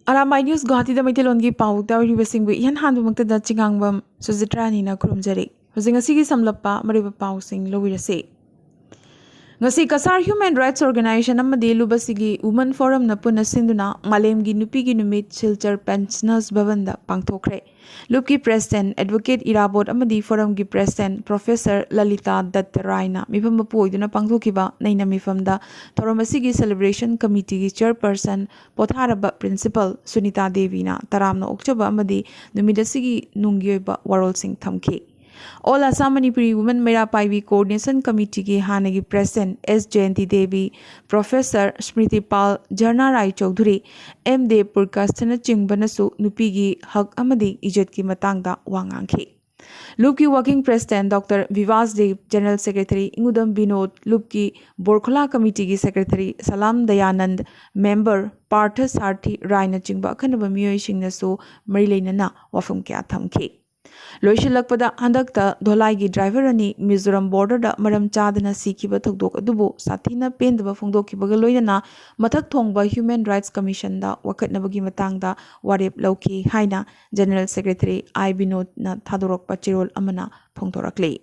Arambai News Guwahati da Maitelongi pau tawribasingbu ihan hanbumuktada chingangbam Suzitrani na kurumjari. Hojing asigi samlappa mariba pausing lowirase. Ngasi Kasar Human Rights Organization amadi lubasigi Women Forum na puna sinduna malemgi nupigi numit Silchar Pensioners Bhavanda pangthokre. Lubki President Advocate Irabot amadi Forum gi President Professor Lalita Datt Raina mifam mapuiduna pangthokiba naina mifamda Thoramasigi Celebration Committee gi Chairperson Potharaba Principal Sunita Devi na taramna okchaba amadi numidasigi nungyoiba warol sing thamke. All Assam Manipuri Women Mera Paivi Coordination Committee ki Hanagi President S. Jayanti Devi, Professor Smriti Pal, Jarna Rai Chaudhuri, M. Devpur Kastana Chingbanasu, Nupigi Hak Amadi Ijat ki Matangda Wangangki. Lupki Working President Dr. Vivas Dev, General Secretary Ingudam Binod, Lupki Borkhola Committee ki Secretary Salam Dayanand, Member Partha Sarthi Raina Chingba Kanaba Myoy Shingnasu, Marilainana, Wafum Kya Thamki. Loishilakpada handakta dholai driver ani Mizoram border da maram chadana sikiba thokdok adubu sathina pendaba phongdokibaga loinana mathak thongba Human Rights Commission da wakatnabagi matangda warep lauki haina General Secretary I Binod na thadorokpa chirol amana phongdorakle.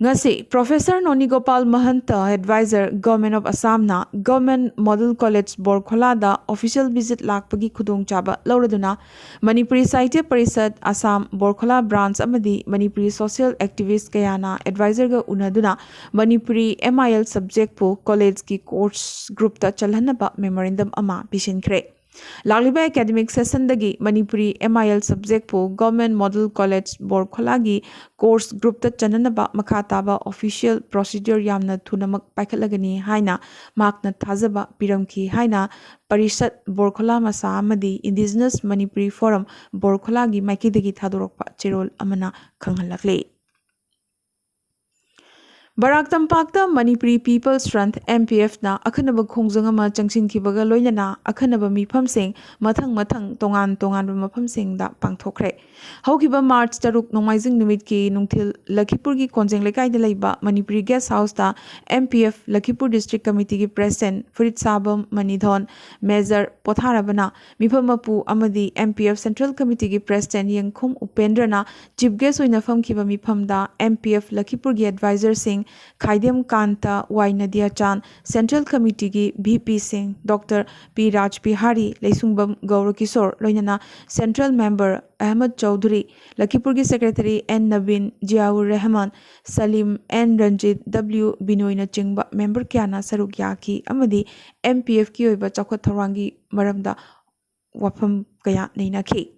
Ngasi Professor Noni Gopal Mahanta, Advisor Government of Assam na Government Model College Borkhola da official visit lakpagi khudong chaba lauraduna Manipuri Sahitya Parisad Assam Borkhola branch amadi Manipuri social activist kayana advisor ga unaduna Manipuri MIL subject po college ki course group ta chalhanaba memorandum ama pishinkre. Lagliba academic session dagi Manipuri MIL subject po Government Model College Borkhola gi course group ta chananaba makhataba official procedure yamna thunamak paikhatlagani haina makna thazaba piramki haina Parisad Borkhola masa amadi Indigenous Manipuri Forum Borkhola gi maikidagi thadorokpa chirol amana khanghalakle. Barak Tampakta Manipuri People's Front MPF na akhanaba khongjangama changsinkibaga loinana akhanaba mifam sing mathang tongan mafam sing da pangthokre. Haukiba March taruk nomaijing numit ki nungthil Lakhipur gi konjeng lekai da laiba Manipuri Guest House da MPF Lakhipur District Committee gi President Furit Sabam Manidhon Major Potharabana mifam mapu amadi MPF Central Committee gi President Yangkhum Upendra na Chief Guest oina famkiba mifam da MPF Lakhipur gi Advisor sing Khaidem Kanta Y Nadia Chan Central Committee ki VP Singh Dr. P. Raj Bihari Leisungbam Gaur Kishore Loinana Central Member Ahmad Chaudhuri Lakhipur ki Secretary N. Naveen Jiaur Rahman Salim N. Ranjit W. Binoyna Chingba Member Kyana Saruk Yaki Amadi MPF ki oiba chakot tharangi maramda wafam kaya nainaki.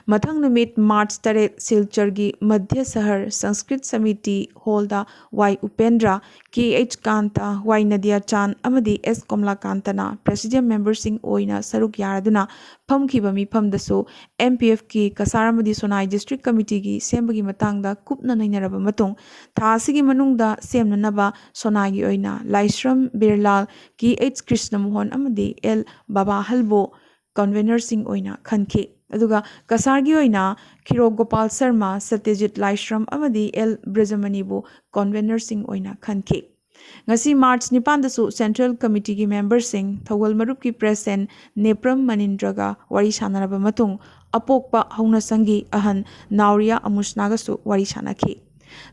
Mathang numit March 3 Silchar gi Madhya Sahar Sanskrit Samiti Hall da Y Upendra KH Kanta Y Nadia Chan amadi S Komla Kantana Presidium Member Sing oina saruk yaraduna phamkiba mifam dasu MPF ki Kasar amadi Sonai District Committee gi sembagi matangda kupna nainaraba matung tha asigi manungda semnanaba Sonai gi oina Laishram Birlal KH Krishna Mohan amadi L Baba Halbo Convener Sing oina khanki aduga Kasargi oina Khiro Gopal Sharma Satyajit Laishram amadi L Brajamanibu Convener Sing oina khanki. Ngasi March 9 dasu Central Committee ki member sing Thawal Marup ki President Nepram Manindraga wari sanaraba matung apokpa hauna sangi ahan Nauria Amusnagasu wari sanaki.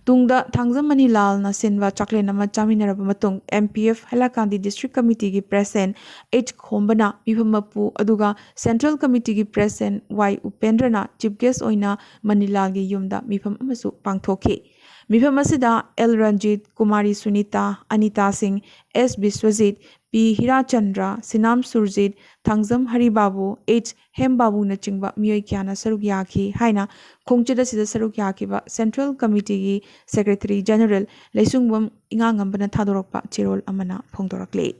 Tungda Thangzam Manilal na Sinwa Chakle nama Chaminaraba matung MPF Halakandi District Committee ki President H. Khombana Mifamapu aduga Central Committee ki President Y. Upendrana Chief Guest oina Manilal gi yumda mifam amasu pangthoki. Mifam asida L. Ranjit, Kumari Sunita, Anita Singh, S. Biswajit, P. Hirachandra, Sinam Surjit, Thangzam Haribabu, H. Hembabu na chingba miyoi kyana saruk yaki haina khongchida sida saruk yakiba Central Committee gi Secretary General Leisungbam ingangambana thadorokpa chirol amana phongdorakle.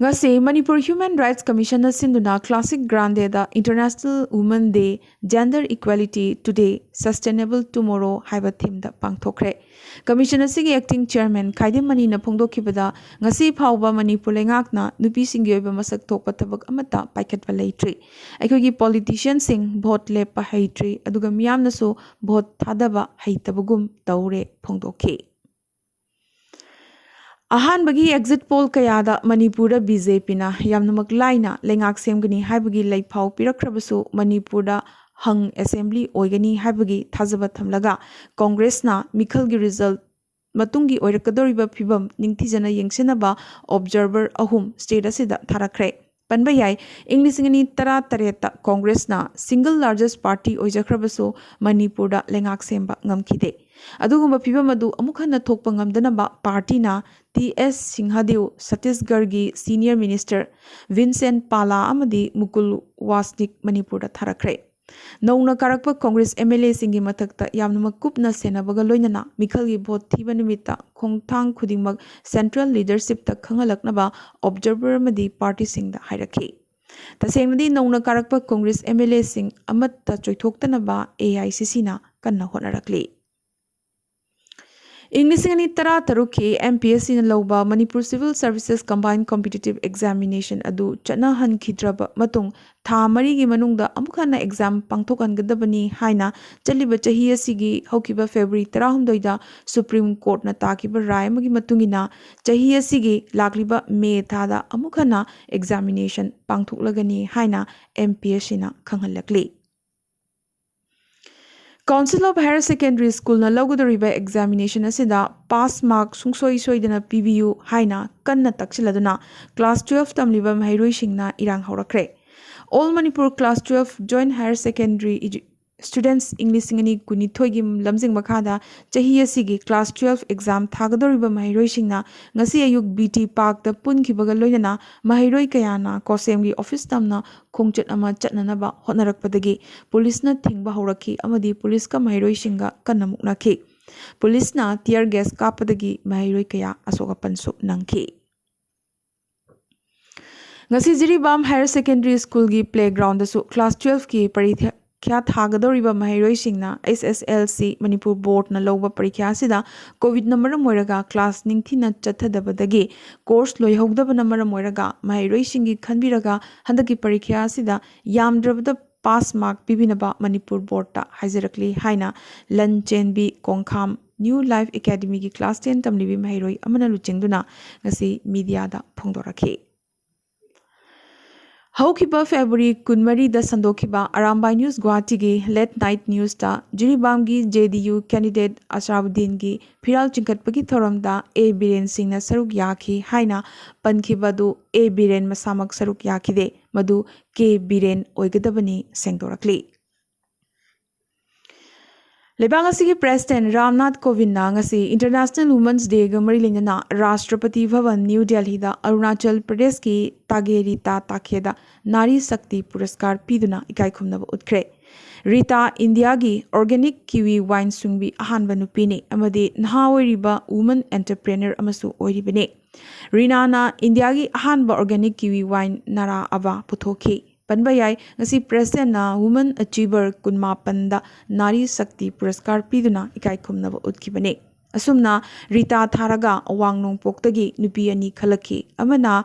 Ngasi Manipur Human Rights Commission na sinduna Classic Grande da International Women Day Gender Equality Today Sustainable Tomorrow haiba theme da pangthokre. Commission asigi acting chairman Khaidem Mani na phongdokibada ngasi phawba Manipur lengakna nupi singi oiba masak thokpa thabak amata paikhatba leitri. Aikogi politician sing vote lepa haitri aduga miyamna so vote thadaba haitabagum taure phongdokhi. अहानबगी exit poll कयादा Manipur BJP ना यामनमक लाइना लेंगाक सेमगनी हाइबगी लेफाव पिरखरबसु मणिपुर हंग assembly ओइगनी हाइबगी थाजब थमलगा Congress ना मिखल की result मतुंगी ओइरकदोरिबा फिबम निंगथिजना यंगसिनबा observer अहुम state असिदा थारखरे पनबा याय इंग्लिसिंगनी तरा तरेता कांग्रेस ना single largest party ओइजखरबसु Manipur लेंगाक सेमबा ngамखिदे अदुगुम्बा फिबम अदु अमुक हन्ना थोकपा ngамदनबा party ना टी.एस. सिंहदेव छत्तीसगढ़ की सीनियर मिनिस्टर विंसेंट पाला अमदी मुकुल वासनिक मणिपुर थारखरे नौना कारकप कांग्रेस एमएलए सिंगी मथक्ता यामनमक कुपना सेनाबगा लोइनना मिखलगी भोट थीबा निमित्ता खोंगथांग खुदिंगमक सेंट्रल लीडरशिप तक खंगलकनबा ऑब्जर्वर अमदी पार्टी सिंगदा हाइरखी तसेंगदी नौना कारकप कांग्रेस एमएलए सिंग अमत्ता चोइथोक्तनबा एआईसीसी ना कन्ना होनरकली इंग्लिसिंगनी तरा तरुकी एमपीएससी न लौबा Manipur civil services combined competitive examination अदु चना हनखिद्रब मतुंग था मरी की मनुंगदा अमुखना एग्जाम पांथोकनगदबनी हाइना चलिब चही असिगी हौकिबा फेब्रुअरी 13 दा सुप्रीम कोर्ट न ताकिबा राय अमगी मतुंगिना चही असिगी लाक्लिबा मे थादा अमुखना एग्जामिनेशन पांथोकलगनी हाइना एमपीएससी न खंगहलकली council of higher secondary school न लौगदोरिबा एग्जामिनेशन असिदा पास मार्क सुंगसोई सोइदना पीबीयू हाइना कन्ना तक्सिलदुना क्लास 12 तमलिबा महैरोइसिंगना इरांग हौरखरे all Manipur class 12 joint higher secondary students इंग्लिसिंगनी कुनिथोइगी लमजिंग मखादा चही असिगी क्लास 12 एग्जाम थागदोरिबा महैरोइसिंगना ngasi ayuk BT Park da punkibaga loinana mahiroi kayana kosemgi office tamna khongchat ama chatnanaba hotnarakpadagi police na thingba horaki amadi police ka mahiroi singa kanamuknaki police na tear gas kapadagi mahiroi kaya asoka pansu nangki ngasi jiribam higher secondary school gi playground da su class 12 ki paritha क्या थागदोरिबा महैरोइसिंगना SSLC Manipur board न लौबा परीक्षा सिदा Covid number मोइरगा class निंगथिना चथदबदगी कोर्स लोइहौदब नंबर मोइरगा महैरोइसिंगी खनबिरगा हंदकी परीक्षा सिदा यामद्रबद पास मार्क पिबिनबा मणिपुर बोर्ड ता हाइजरकली हाइना Lanchenbi Konkham new life academy की क्लास 10 तमलिबी महैरोइ अमना लुचिंगदुना ngasi मीडिया दा फोंदोरखी हौखिबा फेब्रुअरी 12 दा संदोखिबा अरामबाई न्यूज गुवाहाटी की लेट नाइट न्यूज ता जिरीबाम की JDU कैंडिडेट अशराफुद्दीन की फिराल चिंकटपगी थोरमदा ए बीरेन सिंह न सरुक याखी हाइना पनखिबदु ए बीरेन मसामक सरुक याखिदे मदु के बीरेन ओइगदबनी सेंगदोरकली लेबांग की president Ramnath Kovind international women's day मरी लेना राष्ट्रपति भवन न्यू दिल्ली अरुणाचल प्रदेश की तागेरीता ताखेदा नारी शक्ति पुरस्कार पीदुना इकाईखुमनब उतख्रे रीता इंडिया की ऑर्गेनिक किवी वाइन सुंगबी अहानब नुपीने अमदे नहा ओइरिबा वुमेन एंटरप्रेन्योर अमसु ओइरिबने रीनाना इंडिया की अहानब ऑर्गेनिक किवी वाइन नारा अबा पुथोखी पनबयाई ngasi president na woman achiever kunmapanda nari shakti puraskar piduna ikaikhumnaba utkibane asumna rita tharaga awangnong poktagi nupi ani khalaki amana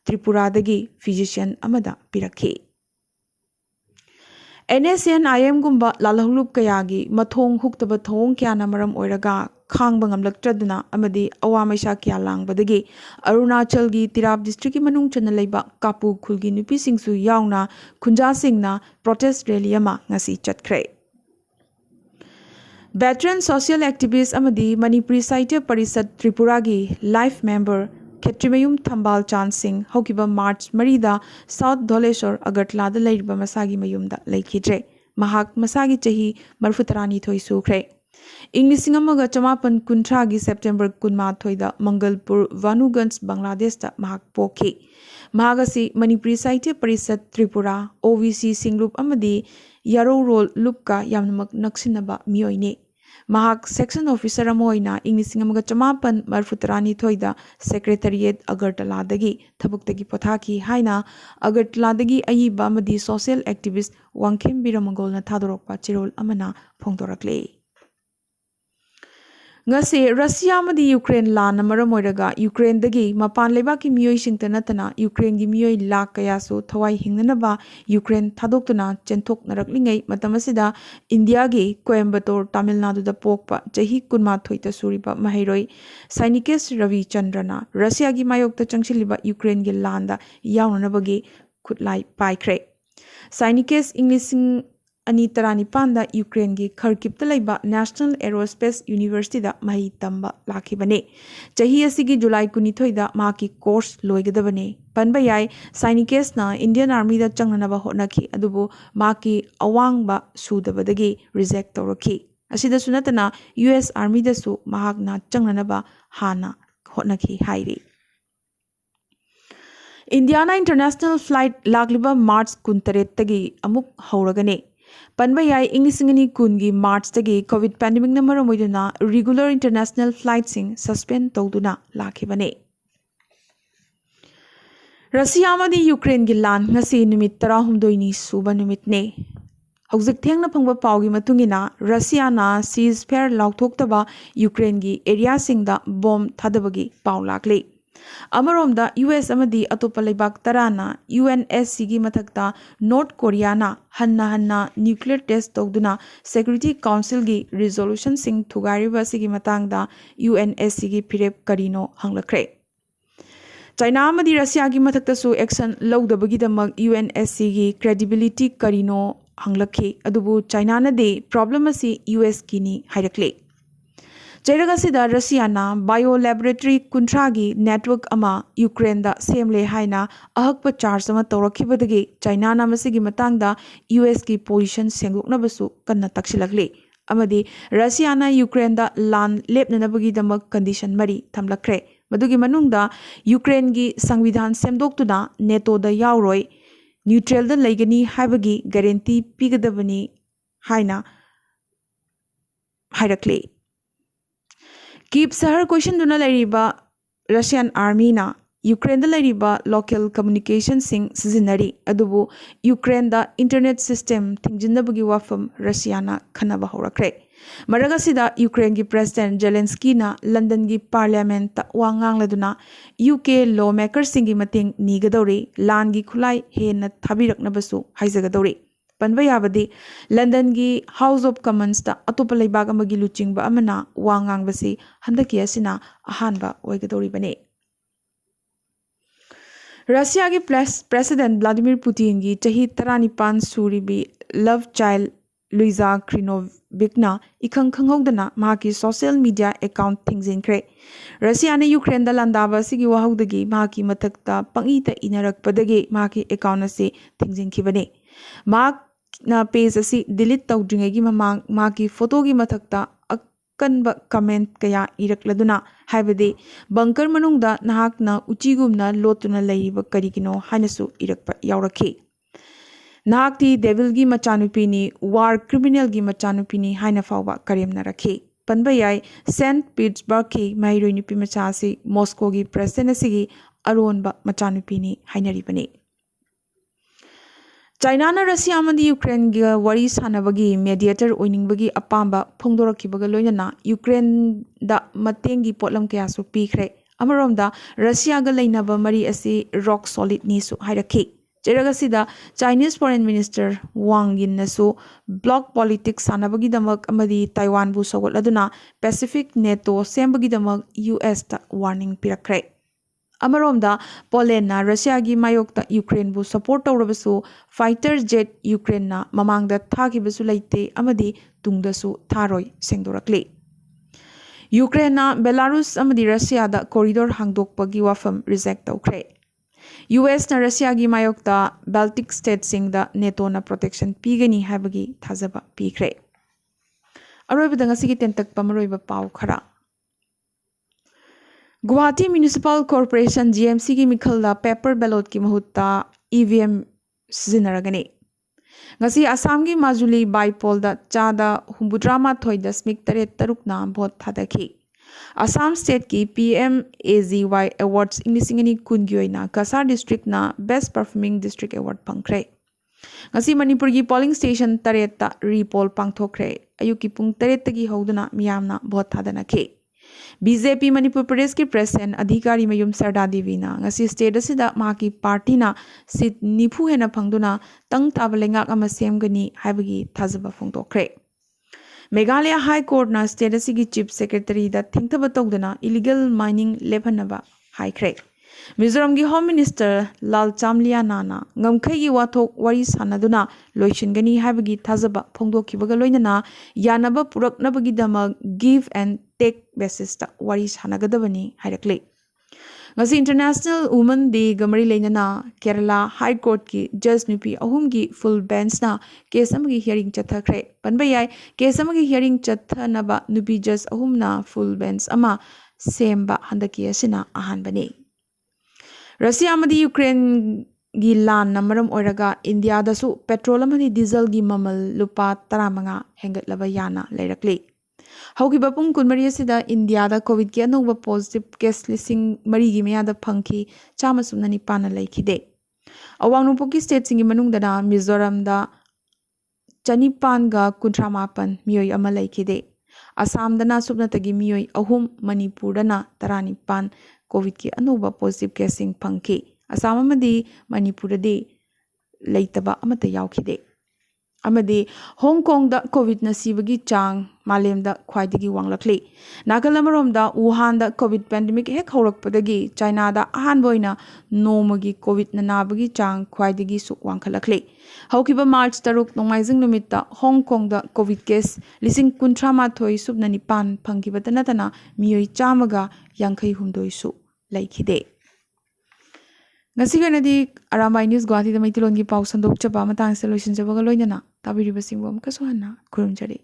tripura dagi physician amada pirakhi NSNIM gumba lalahulup kayagi mathong huktaba thong kyana maram oiraga खांगबा ngamlaktraduna amadi awamaisa kya langbadagi Arunachal gi Tirap district ki manung chana leiba Kapu khulgi nupi singsu yauna khunja singna protest rally ama ngasi chatkhre Veteran social activist amadi Manipuri Sahitya Parisad Tripura gi life member Ketrimayum Thambal Chan Singh hokiba March marida South Dholeshwar Agartala da leiriba masagi mayumda leikidre mahak masagi chahi marfutarani thoi sukre इंग्लिसिंग अमगा चमापन कुंथ्रा की September 23 Mangalpur वानुगंज Bangladesh महक पोखी महागसी मणिपुरी साहित्य परिषद Tripura OVC सिंगलुप अमदी यारो role लुपका यामनमक नक्सिनबा मियोइने महाक सेक्शन ऑफिसर अमोइना इंग्लिसिंग अमगा चमापन मरफुतरानी थोइदा सेक्रेटरिएट अगरतलादगी थबुक्तगी पोथाकी हाइना अगरतलादगी अयिबा अमदी सोशल एक्टिविस्ट वांखेम बिरमगोलना थादोरकपा चिरोल अमना फोंदोरकले ngase Russia amadi Ukraine lan maram oiraga Ukraine dagi mapan lebaki miyoi singta natana Ukraine gi miyoi lakh kaya su thawai hingnanaba Ukraine thadokuna chenthok naraklingai matamasida India gi Coimbatore Tamil Nadu da pokpa jahi kunmathoi ta suriba mahairoi Sainikes Ravi Chandrana Russia gi mayok ta changchiliba Ukraine gi landa yawnanabagi khutlai paikre Sainikes Englishing Ani tarani panda Ukraine gi Kharkiv ta laiba National Aerospace University da mahi tamba lakhibane chahi asigi July kunithoi da maki course loigadabane panba yai Sainikes na Indian Army da changnanaba hotnaki adubu maki awangba sudabadagi reject tawraki asida sunatana US Army da su mahakna changnanaba hana hotnaki hairi Indiana International Flight lagliba March 13 tagi amuk hauragane Panba yai Englishingani kungi March tagi COVID pandemic na maramoiduna regular international flights sing suspend tawduna lakhibane. Russia amadi Ukraine gi lan ngasi numit 16 ni suba numit ne. Hauzik thengna phangba pawgi matungina Russia na ceasefire laukthokhtaba Ukraine gi area singda bomb thadabagi paw lakle. Amaromda US amadi atopa laibak tarana UNSC gi mathakta North Korea na hanna nuclear test tawduna Security Council gi resolution sing thugariba sigi matangda UNSC gi phirep karino hanglakre China amadi Russia gi mathakta su action lawdabagi damak UNSC gi credibility karino hanglakhe adubu China na de problem asi US gi ni hairakle Jairagasida Russia na bio laboratory kuntragi network ama Ukraine da semle haina ahakpa charge ama tawrakhibadagi China na masigi matangda US ki position senguknabasu kanna taksilakle amadi Russia na Ukraine da lan lepnanabagi damak condition mari thamlakre madugi manungda Ukraine gi sangvidhan semdoktuna NATO da yauroi neutral da laigani haibagi guarantee pigadabani haina hairakle Keep Sahar question duna lairiba Russian army na Ukraine da lairiba local communication sing sizinari adubu Ukraine da internet system thingjinabagi wafam Russia na khanaba horakre Maragasida Ukraine gi President Zelensky na London gi parliament ta wangang laduna UK lawmakers singi mating nigadori lan gi khulai hen thabiraknabasu haizagadori Panba yabadi London gi House of Commons ta atopa laibag amagi luchingba amana wangang basi handaki asina ahanba oigadori bane Russia gi President Vladimir Putin gi chahi 35 suribi love child Luisa Krinovicna ikhang khanghodana maki social media account thingjinkre Russia na Ukraine da landaba sigi wahaudagi maki mathakta pangita inarakpadagi maki account ase thingjinkibane mak na page asi delete tawdringagi mamang maki photo gi mathakta akanba comment kaya irakladuna haibade bunker manungda nahakna uchigumna lotuna leiba karigino hanasu irakpa yaurakhi nahakti devil gi machanupi ni war criminal gi machanupi ni haina fawba karemna rakhi panba yai St Petersburg ki mairoi nupi macha si Moscow gi president asigi aronba machanupi ni hainaribane China na Russia amadi Ukraine ga wari sanabagi mediator oiningbagi apamba phongdorakibaga loinana Ukraine da matengi potlam kaya su pikre amaromda Russia ga leinaba mari asi rock solid ni su hairakhi Jeragasida Chinese Foreign Minister Wang Yin nasu block politics sanabagi damak amadi Taiwan bu sogotladuna Pacific NATO sembagi damak US ta warning pirakre Amaromda Poland na Russia gi mayokta Ukraine bu support tawrabasu fighter jet Ukraine na mamangda thagibasu leite amadi tungdasu tharoi sengdorakle Ukraine na Belarus amadi Russia da corridor hangdokpagi wafam reject tawkre US na Russia gi mayokta Baltic states singda NATO na protection pigani habagi thazaba pikre Aroibada ngasigi tentak pamaroiba paw khara Guwahati Municipal Corporation GMC ki mikhalda paper ballot ki mahutta EVM sizinaragani. Ngasi Assam ki Majuli bypoll da chada humbudrama thoi dasmik taret tarukna vote thadaki. Assam State ki PMAZY Awards Inglisingani kungyoina Kasar District na Best Performing District Award pangkre. Ngasi Manipur ki polling station taret ta repoll pangthokre. Ayuki pung taret tagi hoduna miyamna vote thadanaki. BJP Manipur Pradesh ki President Adhikari Mayum Sarda Devina ngasi state asida maki party na seat nifu hena phangduna tang tabalengak ama semgani haibagi thazaba phongtokre. Meghalaya High Court na state asigi Chief Secretary da thingthaba tawdana illegal mining lephanaba haikre. Mizoram gi Home Minister Lal Chamlia Nana ngamkhai gi wathok wari sanaduna loishingani haibagi thazaba phongdokhibaga loinana yanaba puraknabagi dama give and take basis ta wari sanagadabani hairakle. Ngasi International Women Day gamari leinana Kerala High Court ki Judge Nupi ahum gi full bench na case amagi hearing chathakre. Panbayai case amagi hearing chathanaba Nupi Judge ahum na full bench ama semba handaki asina ahanbani. Russia amadi Ukraine gi lan namaram oiraga India dasu petrol amadi diesel gi mamal lupa taramanga hengatlaba yana leirakle. Hauki bapung kunmari asida India da COVID ki anuba positive case lising mari gi meya da phangki chama sumnani pana laikide. Awang nupuki state singi manung dana Mizoram da chanipan ga kuntramapan miyoi ama laikide. Assam dana subnatagi miyoi ahum Manipur dana taranipan COVID ki anuba positive casing phangki. Assam amadi Manipur de leitaba amata yaukide. Amadi Hong Kong da COVID na sibagi chang malem da khwaidagi wanglakli. Nagalamarom da Wuhan da COVID pandemic hek haurakpadagi China da ahan boina nomagi COVID na nabagi chang khwaidagi su wangkhalakli. Haukiba March taruk nongmaizing numit da Hong Kong da COVID case lising kuntrama thoi subnani pan phangkiba tanatana miyoi chamaga yangkhai humdoi su laikhide. Ngasiganadi Arambai News Guwahati da Maitilon gi pau sandok chaba matang solution jabaga loinana tabiri basingwam kasuhana kurumjari.